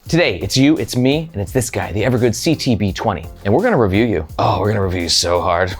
Today, it's you, it's me, and it's this guy, the Evergoods CTB20. And we're gonna review you. Oh, we're gonna review you so hard.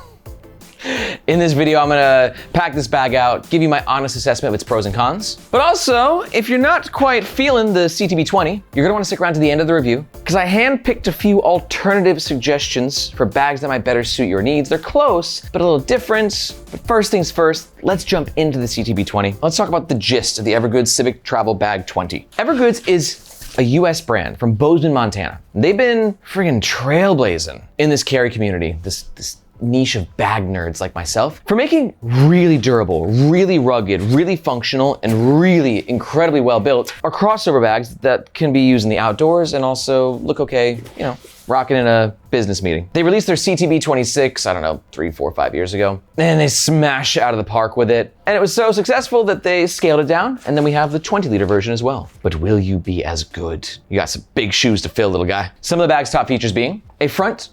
In this video, I'm gonna pack this bag out, give you my honest assessment of its pros and cons. But also, if you're not quite feeling the CTB20, you're gonna wanna stick around to the end of the review, because I handpicked a few alternative suggestions for bags that might better suit your needs. They're close, but a little different. But first things first, let's jump into the CTB20. Let's talk about the gist of the Evergoods Civic Travel Bag 20. Evergoods is a US brand from Bozeman, Montana. They've been friggin' trailblazing in this carry community, this niche of bag nerds like myself, for making really durable, really rugged, really functional, and really incredibly well built are crossover bags that can be used in the outdoors and also look okay, you know, rocking in a business meeting. They released their CTB26, I don't know, 3, 4, 5 years ago, and they smashed out of the park with it. And it was so successful that they scaled it down, and then we have the 20-liter version as well. But will you be as good? You got some big shoes to fill, little guy. Some of the bag's top features being a front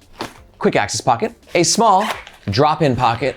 quick access pocket, a small drop-in pocket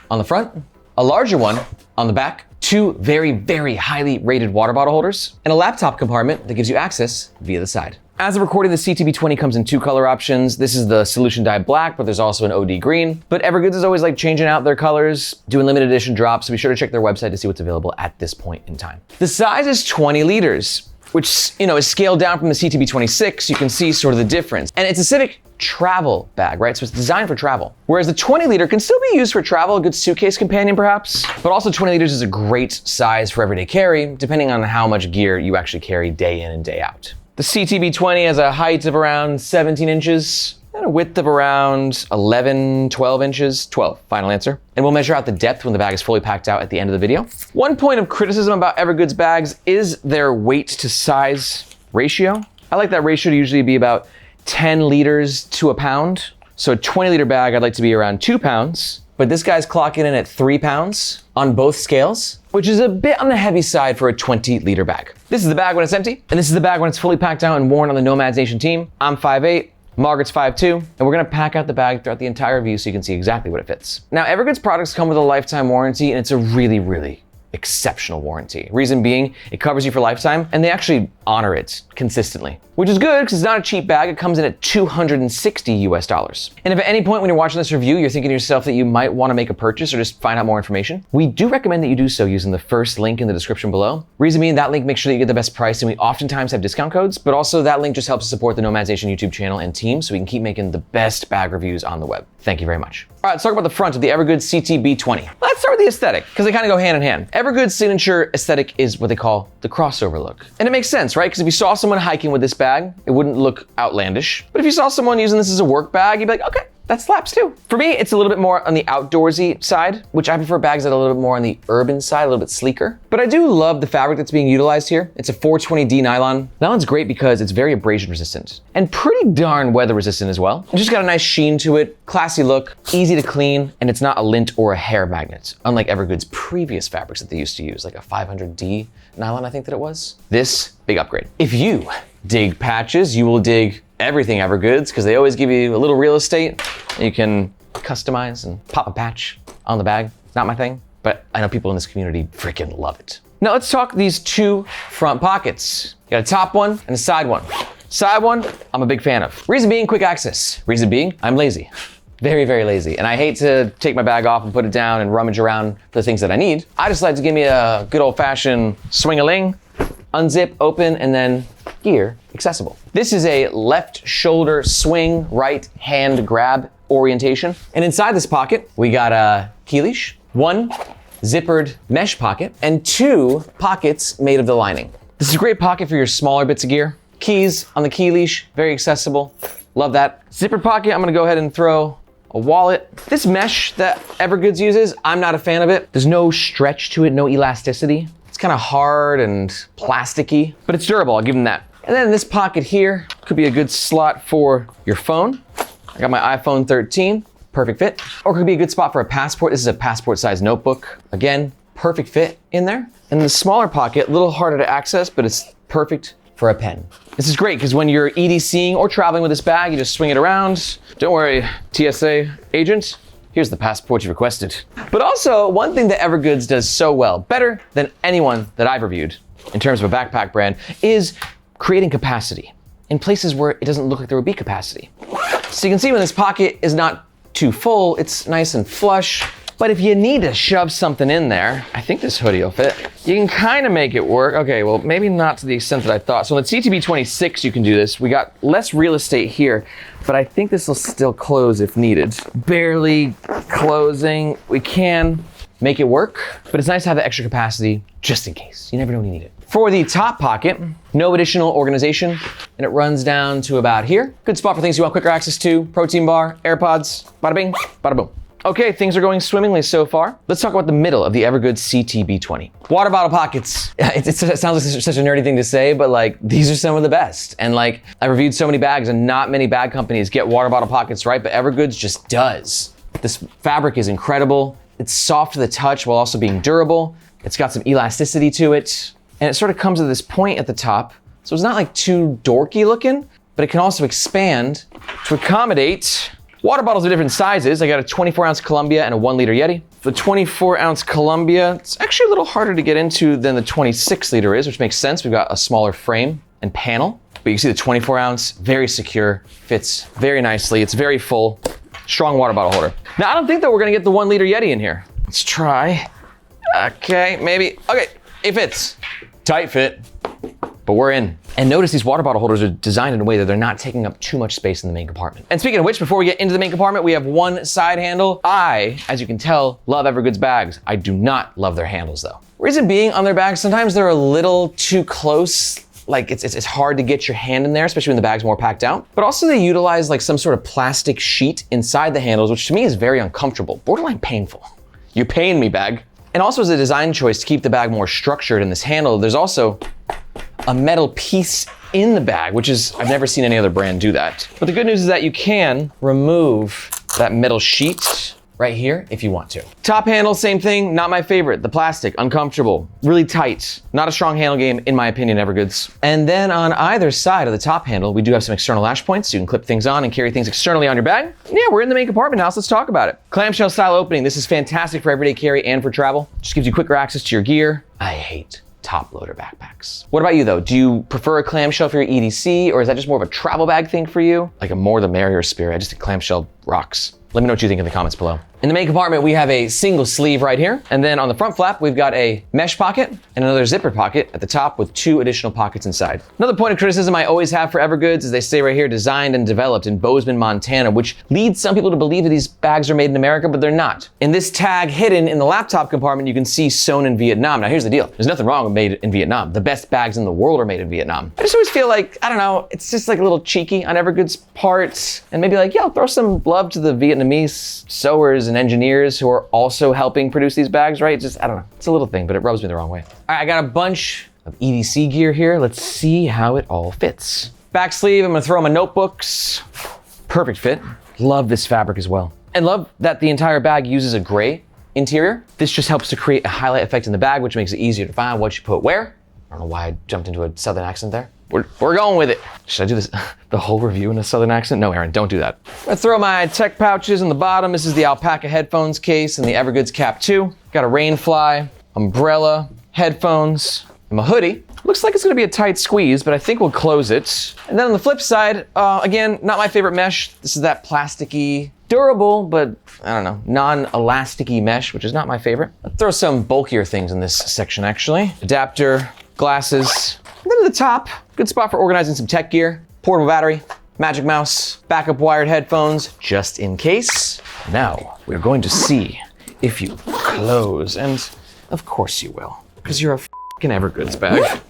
on the front, a larger one on the back, 2 very, very highly rated water bottle holders, and a laptop compartment that gives you access via the side. As of recording, the CTB20 comes in 2 color options. This is the Solution Dye Black, but there's also an OD Green. But Evergoods is always like changing out their colors, doing limited edition drops, so be sure to check their website to see what's available at this point in time. The size is 20 liters, which, you know, is scaled down from the CTB26. You can see sort of the difference. And it's a Civic travel bag, right? So it's designed for travel. Whereas the 20 liter can still be used for travel, a good suitcase companion perhaps, but also 20 liters is a great size for everyday carry, depending on how much gear you actually carry day in and day out. The CTB20 has a height of around 17 inches, and a width of around 11, 12 inches, 12, final answer. And we'll measure out the depth when the bag is fully packed out at the end of the video. One point of criticism about Evergoods bags is their weight to size ratio. I like that ratio to usually be about 10 liters to a pound. So a 20 liter bag, I'd like to be around 2 pounds, but this guy's clocking in at 3 pounds on both scales, which is a bit on the heavy side for a 20 liter bag. This is the bag when it's empty, and this is the bag when it's fully packed out and worn on the Nomads Nation team. I'm 5'8", Margaret's 5'2", and we're gonna pack out the bag throughout the entire review so you can see exactly what it fits. Now, Evergoods products come with a lifetime warranty, and it's a really, really exceptional warranty. Reason being, it covers you for lifetime, and they actually honor it consistently, which is good because it's not a cheap bag. It comes in at $260 US. And if at any point when you're watching this review, you're thinking to yourself that you might want to make a purchase or just find out more information, we do recommend that you do so using the first link in the description below. Reason being, that link makes sure that you get the best price, and we oftentimes have discount codes, but also that link just helps us support the Nomads Nation YouTube channel and team so we can keep making the best bag reviews on the web. Thank you very much. All right, let's talk about the front of the Evergoods CTB20. Let's start with the aesthetic, because they kind of go hand in hand. Evergoods' signature aesthetic is what they call the crossover look. And it makes sense, right? Because if you saw someone hiking with this bag, it wouldn't look outlandish. But if you saw someone using this as a work bag, you'd be like, okay, that slaps too. For me, it's a little bit more on the outdoorsy side, which I prefer bags that are a little bit more on the urban side, a little bit sleeker. But I do love the fabric that's being utilized here. It's a 420D nylon. Nylon's great because it's very abrasion resistant and pretty darn weather resistant as well. It's just got a nice sheen to it, classy look, easy to clean, and it's not a lint or a hair magnet, unlike Evergoods' previous fabrics that they used to use, like a 500D nylon, I think that it was. This, big upgrade. If you dig patches, you will dig everything Evergoods, because they always give you a little real estate. You can customize and pop a patch on the bag. Not my thing, but I know people in this community freaking love it. Now let's talk these 2 front pockets. You got a top one and a side one. Side one, I'm a big fan of. Reason being, quick access. Reason being, I'm lazy. Very, very lazy. And I hate to take my bag off and put it down and rummage around for the things that I need. I just like to give me a good old fashioned swing-a-ling, unzip, open, and then gear accessible. This is a left shoulder swing, right hand grab orientation. And inside this pocket, we got a key leash, 1 zippered mesh pocket, and 2 pockets made of the lining. This is a great pocket for your smaller bits of gear. Keys on the key leash, very accessible. Love that. Zippered pocket, I'm gonna go ahead and throw a wallet. This mesh that Evergoods uses, I'm not a fan of it. There's no stretch to it, no elasticity. It's kind of hard and plasticky, but it's durable, I'll give them that. And then this pocket here could be a good slot for your phone. I got my iPhone 13, perfect fit. Or it could be a good spot for a passport. This is a passport-sized notebook. Again, perfect fit in there. And the smaller pocket, a little harder to access, but it's perfect for a pen. This is great because when you're EDCing or traveling with this bag, you just swing it around. Don't worry, TSA agent, here's the passport you requested. But also, one thing that Evergoods does so well, better than anyone that I've reviewed in terms of a backpack brand, is creating capacity. in places where it doesn't look like there would be capacity. So you can see when this pocket is not too full, it's nice and flush. But if you need to shove something in there, I think this hoodie will fit. You can kind of make it work. Okay, well, maybe not to the extent that I thought. So on the CTB26, you can do this. We got less real estate here, but I think this will still close if needed. Barely closing. We can make it work, but it's nice to have the extra capacity just in case. You never know when you need it. For the top pocket, no additional organization, and it runs down to about here. Good spot for things you want quicker access to, protein bar, AirPods, bada bing, bada boom. Okay, things are going swimmingly so far. Let's talk about the middle of the Evergoods CTB20. Water bottle pockets. It sounds like such a nerdy thing to say, but like, these are some of the best. And like, I reviewed so many bags and not many bag companies get water bottle pockets right, but Evergoods just does. This fabric is incredible. It's soft to the touch while also being durable. It's got some elasticity to it. And it sort of comes to this point at the top. So it's not like too dorky looking, but it can also expand to accommodate water bottles of different sizes. I got a 24-ounce Columbia and a 1-liter Yeti. The 24-ounce Columbia, it's actually a little harder to get into than the 26-liter is, which makes sense. We've got a smaller frame and panel. But you can see the 24-ounce, very secure, fits very nicely. It's very full, strong water bottle holder. Now, I don't think that we're gonna get the 1-liter Yeti in here. Let's try. Okay, maybe. Okay, it fits. Tight fit, but we're in. And notice these water bottle holders are designed in a way that they're not taking up too much space in the main compartment. And speaking of which, before we get into the main compartment, we have one side handle. I, as you can tell, love Evergoods bags. I do not love their handles though. Reason being, on their bags, sometimes they're a little too close. Like it's hard to get your hand in there, especially when the bag's more packed out. But also they utilize like some sort of plastic sheet inside the handles, which to me is very uncomfortable, borderline painful. You pain me, bag. And also as a design choice to keep the bag more structured in this handle, there's also a metal piece in the bag, which is, I've never seen any other brand do that. But the good news is that you can remove that metal sheet right here if you want to. Top handle, same thing, not my favorite. The plastic, uncomfortable, really tight. Not a strong handle game, in my opinion, Evergoods. And then on either side of the top handle, we do have some external lash points, so you can clip things on and carry things externally on your bag. Yeah, we're in the main compartment now, so let's talk about it. Clamshell style opening. This is fantastic for everyday carry and for travel. Just gives you quicker access to your gear. I hate top loader backpacks. What about you though? Do you prefer a clamshell for your EDC, or is that just more of a travel bag thing for you? Like a more the merrier spirit. I just think clamshell rocks. Let me know what you think in the comments below. In the main compartment, we have a single sleeve right here. And then on the front flap, we've got a mesh pocket and another zipper pocket at the top with 2 additional pockets inside. Another point of criticism I always have for Evergoods is they say right here, designed and developed in Bozeman, Montana, which leads some people to believe that these bags are made in America, but they're not. In this tag hidden in the laptop compartment, you can see sewn in Vietnam. Now here's the deal. There's nothing wrong with made in Vietnam. The best bags in the world are made in Vietnam. I just always feel like, I don't know, it's just like a little cheeky on Evergoods' part. And maybe like, yeah, I'll throw some love to the Vietnamese sewers and engineers who are also helping produce these bags, right? Just, I don't know, it's a little thing, but it rubs me the wrong way. All right, I got a bunch of EDC gear here. Let's see how it all fits. Back sleeve, I'm gonna throw my notebooks. Perfect fit. Love this fabric as well. And love that the entire bag uses a gray interior. This just helps to create a highlight effect in the bag, which makes it easier to find what you put where. I don't know why I jumped into a southern accent there. We're going with it. Should I do this, the whole review in a southern accent? No, Aaron, don't do that. I throw my tech pouches in the bottom. This is the alpaca headphones case and the Evergoods Cap 2. Got a rain fly, umbrella, headphones, and my hoodie. Looks like it's gonna be a tight squeeze, but I think we'll close it. And then on the flip side, again, not my favorite mesh. This is that plasticky, durable, but I don't know, non-elasticy mesh, which is not my favorite. I'll throw some bulkier things in this section actually. Adapter, glasses. And then at the top, good spot for organizing some tech gear, portable battery, magic mouse, backup wired headphones, just in case. Now, we're going to see if you close, and of course you will, because you're a f***ing Evergoods bag.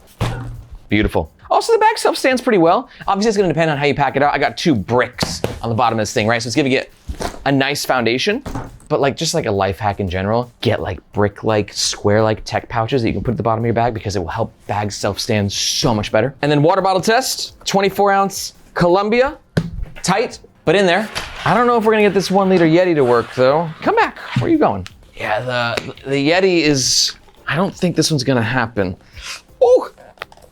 Beautiful. Also, the bag itself stands pretty well. Obviously, it's gonna depend on how you pack it out. I got 2 bricks on the bottom of this thing, right? So it's giving it a nice foundation, but like just like a life hack in general, get like brick-like, square-like tech pouches that you can put at the bottom of your bag because it will help bags self-stand so much better. And then water bottle test, 24-ounce Columbia, tight, but in there. I don't know if we're gonna get this 1-liter Yeti to work though. Come back, where are you going? Yeah, the Yeti is, I don't think this one's gonna happen. Oh,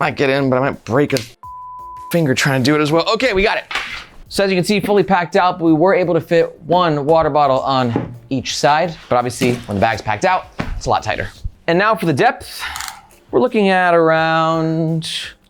might get in, but I might break a finger trying to do it as well. Okay, we got it. So as you can see, fully packed out, but we were able to fit 1 water bottle on each side. But obviously, when the bag's packed out, it's a lot tighter. And now for the depth, we're looking at around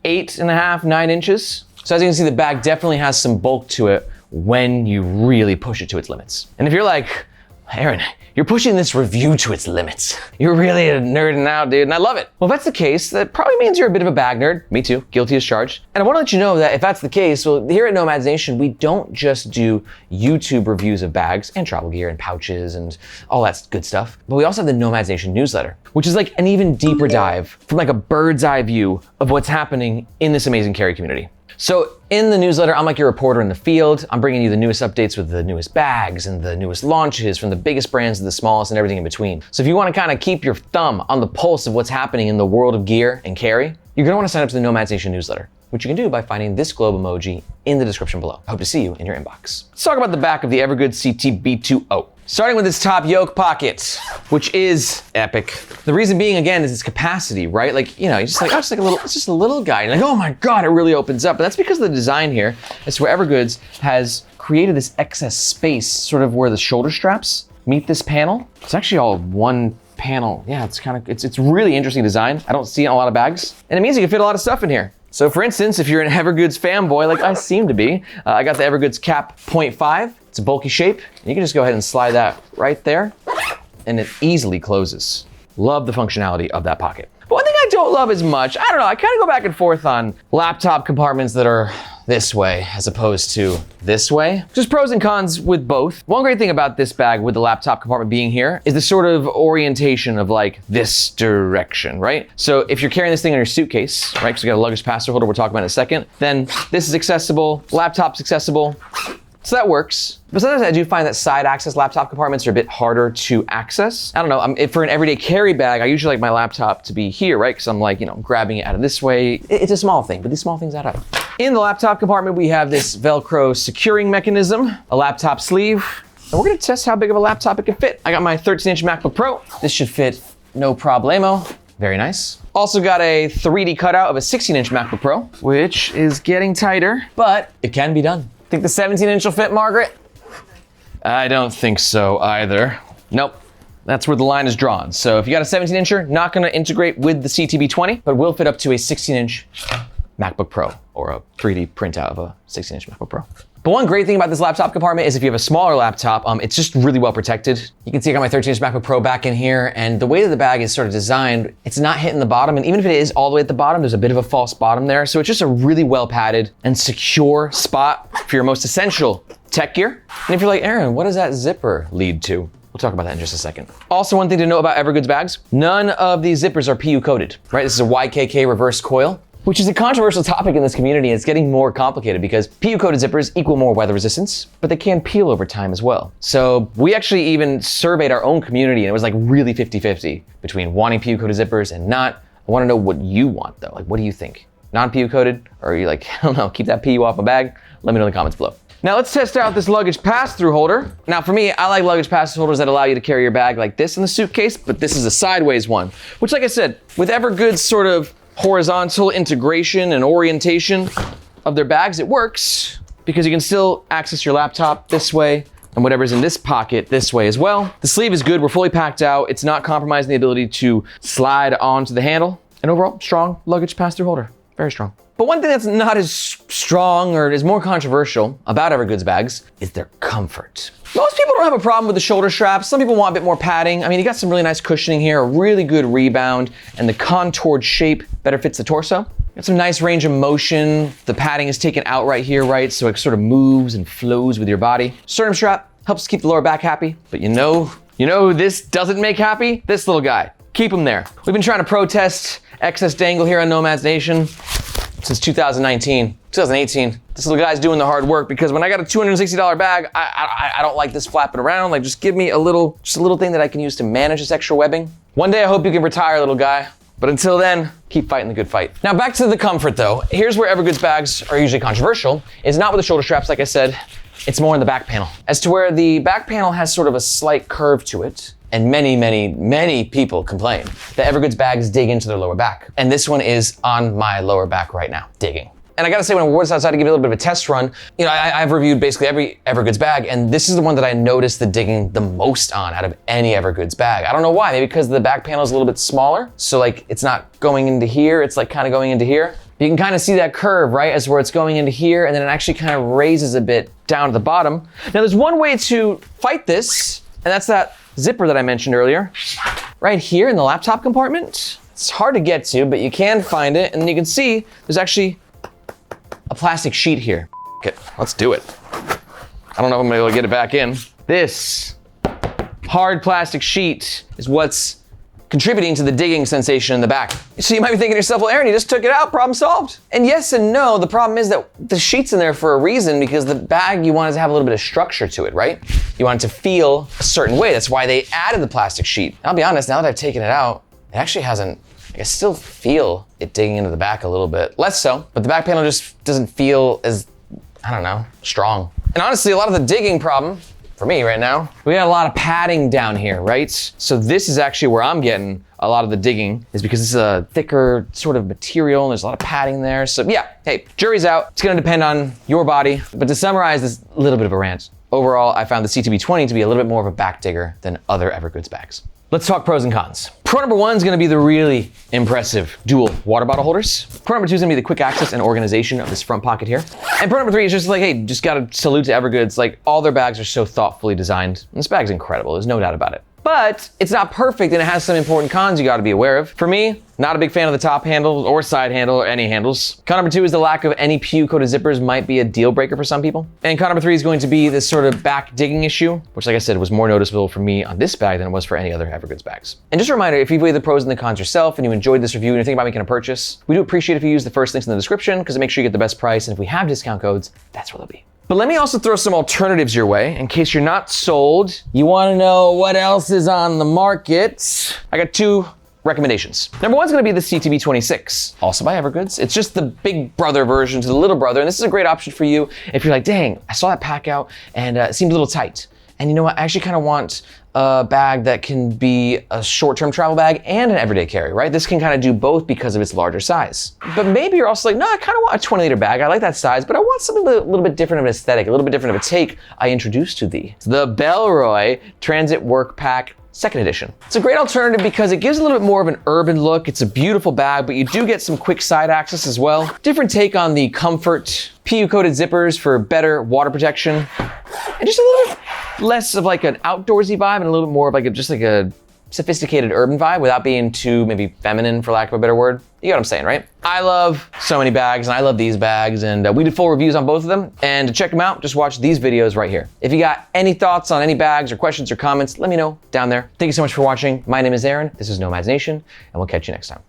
8.5, 9 inches. So as you can see, the bag definitely has some bulk to it when you really push it to its limits. And if you're like, Aaron, you're pushing this review to its limits. You're really a nerd now, dude, and I love it. Well, if that's the case, that probably means you're a bit of a bag nerd. Me too, guilty as charged. And I wanna let you know that if that's the case, well, here at Nomads Nation, we don't just do YouTube reviews of bags and travel gear and pouches and all that good stuff, but we also have the Nomads Nation newsletter, which is like an even deeper dive from like a bird's eye view of what's happening in this amazing carry community. So in the newsletter, I'm like your reporter in the field. I'm bringing you the newest updates with the newest bags and the newest launches from the biggest brands to the smallest and everything in between. So if you want to kind of keep your thumb on the pulse of what's happening in the world of gear and carry, you're going to want to sign up to the Nomads Nation newsletter, which you can do by finding this globe emoji in the description below. I hope to see you in your inbox. Let's talk about the back of the Evergoods CTB20. Starting with this top yoke pocket, which is epic. The reason being, again, is its capacity, right? Like, you know, you're just like, oh, it's just a little guy. You're like, oh my God, it really opens up. But that's because of the design here. It's where Evergoods has created this excess space, sort of where the shoulder straps meet this panel. It's actually all one panel. Yeah, it's really interesting design. I don't see it in a lot of bags. And it means you can fit a lot of stuff in here. So for instance, if you're an Evergoods fanboy, like I seem to be, I got the Evergoods Cap 0.5. It's a bulky shape. You can just go ahead and slide that right there and it easily closes. Love the functionality of that pocket. But one thing I don't love as much, I don't know, I kind of go back and forth on laptop compartments that are this way as opposed to this way. Just pros and cons with both. One great thing about this bag with the laptop compartment being here is the sort of orientation of like this direction, right? So if you're carrying this thing in your suitcase, right, because you got a luggage pass-through holder we'll talk about in a second, then this is accessible, laptop's accessible. So that works. But sometimes I do find that side access laptop compartments are a bit harder to access. I don't know, if for an everyday carry bag, I usually like my laptop to be here, right? Because I'm like, you know, grabbing it out of this way. It's a small thing, but these small things add up. In the laptop compartment, we have this Velcro securing mechanism, a laptop sleeve, and we're gonna test how big of a laptop it can fit. I got my 13-inch MacBook Pro. This should fit no problemo. Very nice. Also got a 3D cutout of a 16-inch MacBook Pro, which is getting tighter, but it can be done. Think the 17-inch will fit, Margaret? I don't think so either. Nope, that's where the line is drawn. So if you got a 17-incher, not gonna integrate with the CTB20, but will fit up to a 16-inch MacBook Pro or a 3D printout of a 16-inch MacBook Pro. But one great thing about this laptop compartment is if you have a smaller laptop, it's just really well protected. You can see I got my 13-inch MacBook Pro back in here, and the way that the bag is sort of designed, it's not hitting the bottom, and even if it is all the way at the bottom, there's a bit of a false bottom there. So it's just a really well padded and secure spot for your most essential tech gear. And if you're like, Aaron, what does that zipper lead to? We'll talk about that in just a second. Also, one thing to know about Evergoods bags, none of these zippers are PU coated, right? This is a YKK reverse coil, which is a controversial topic in this community. It's getting more complicated because PU-coated zippers equal more weather resistance, but they can peel over time as well. So we actually even surveyed our own community and it was like really 50-50 between wanting PU-coated zippers and not. I wanna know what you want though. Like, what do you think? Non-PU-coated, or are you like, I don't know, keep that PU off my bag? Let me know in the comments below. Now let's test out this luggage pass-through holder. Now for me, I like luggage pass-through holders that allow you to carry your bag like this in the suitcase, but this is a sideways one, which like I said, with Evergoods sort of horizontal integration and orientation of their bags, it works because you can still access your laptop this way and whatever's in this pocket this way as well. The sleeve is good, we're fully packed out. It's not compromising the ability to slide onto the handle. And overall, strong luggage pass-through holder, very strong. But one thing that's not as strong or is more controversial about Evergoods bags is their comfort. Most people don't have a problem with the shoulder straps. Some people want a bit more padding. I mean, you got some really nice cushioning here, a really good rebound, and the contoured shape better fits the torso. Got some nice range of motion. The padding is taken out right here, right? So it sort of moves and flows with your body. Sternum strap helps keep the lower back happy, but you know who this doesn't make happy? This little guy. Keep him there. We've been trying to protest excess dangle here on Nomads Nation since 2019, 2018. This little guy's doing the hard work because when I got a $260 bag, I don't like this flapping around. Like, just give me just a little thing that I can use to manage this extra webbing. One day I hope you can retire, little guy. But until then, keep fighting the good fight. Now back to the comfort though. Here's where Evergoods bags are usually controversial. It's not with the shoulder straps, like I said, it's more in the back panel. As to where the back panel has sort of a slight curve to it, and many people complain that Evergoods bags dig into their lower back. And this one is on my lower back right now, digging. And I gotta say, when I was outside to give it a little bit of a test run, I've reviewed basically every Evergoods bag, and this is the one that I noticed the digging the most on out of any Evergoods bag. I don't know why, maybe because the back panel is a little bit smaller, so like it's not going into here, it's like kind of going into here. You can kind of see that curve, right? As where it's going into here, and then it actually kind of raises a bit down to the bottom. Now there's one way to fight this, and that's that zipper that I mentioned earlier. Right here in the laptop compartment. It's hard to get to, but you can find it, and then you can see there's actually a plastic sheet here. Okay, let's do it. I don't know if I'm gonna be able to get it back in. This hard plastic sheet is what's contributing to the digging sensation in the back. So you might be thinking to yourself, well, Aaron, you just took it out, problem solved. And yes and no, the problem is that the sheet's in there for a reason, because the bag, you want it to have a little bit of structure to it, right? You want it to feel a certain way. That's why they added the plastic sheet. I'll be honest, now that I've taken it out, it actually hasn't, I still feel it digging into the back a little bit. Less so, but the back panel just doesn't feel as, I don't know, strong. And honestly, a lot of the digging problem, for me right now, we got a lot of padding down here, right? So this is actually where I'm getting a lot of the digging, is because this is a thicker sort of material and there's a lot of padding there. So yeah, hey, jury's out. It's gonna depend on your body. But to summarize this little bit of a rant, overall, I found the CTB20 to be a little bit more of a back digger than other Evergoods bags. Let's talk pros and cons. Pro number one is gonna be the really impressive dual water bottle holders. Pro number two is gonna be the quick access and organization of this front pocket here. And pro number three is just like, hey, just gotta salute to Evergoods. Like, all their bags are so thoughtfully designed. And this bag's incredible, there's no doubt about it. But it's not perfect, and it has some important cons you gotta be aware of. For me, not a big fan of the top handle or side handle or any handles. Con number two is the lack of any PU-coated zippers might be a deal breaker for some people. And con number three is going to be this sort of back digging issue, which, like I said, was more noticeable for me on this bag than it was for any other Evergoods bags. And just a reminder, if you've weighed the pros and the cons yourself and you enjoyed this review and you're thinking about making a purchase, we do appreciate if you use the first links in the description, because it makes sure you get the best price, and if we have discount codes, that's where they'll be. But let me also throw some alternatives your way in case you're not sold. You wanna know what else is on the market? I got two recommendations. Number one's gonna be the CTB26, also by Evergoods. It's just the big brother version to the little brother, and this is a great option for you if you're like, dang, I saw that pack out and it seemed a little tight. And you know what, I actually kind of want a bag that can be a short-term travel bag and an everyday carry, right? This can kind of do both because of its larger size. But maybe you're also like, no, I kind of want a 20-liter bag. I like that size, but I want something a little bit different of an aesthetic, a little bit different of a take. I introduced to thee the Bellroy Transit Workpack Second Edition. It's a great alternative because it gives a little bit more of an urban look. It's a beautiful bag, but you do get some quick side access as well. Different take on the comfort, PU-coated zippers for better water protection, and just a little bit less of like an outdoorsy vibe and a little bit more of like just like a sophisticated urban vibe without being too maybe feminine, for lack of a better word. You get what I'm saying, right? I love so many bags, and I love these bags, and we did full reviews on both of them. And to check them out, just watch these videos right here. If you got any thoughts on any bags or questions or comments, let me know down there. Thank you so much for watching. My name is Aaron. This is Nomads Nation, and we'll catch you next time.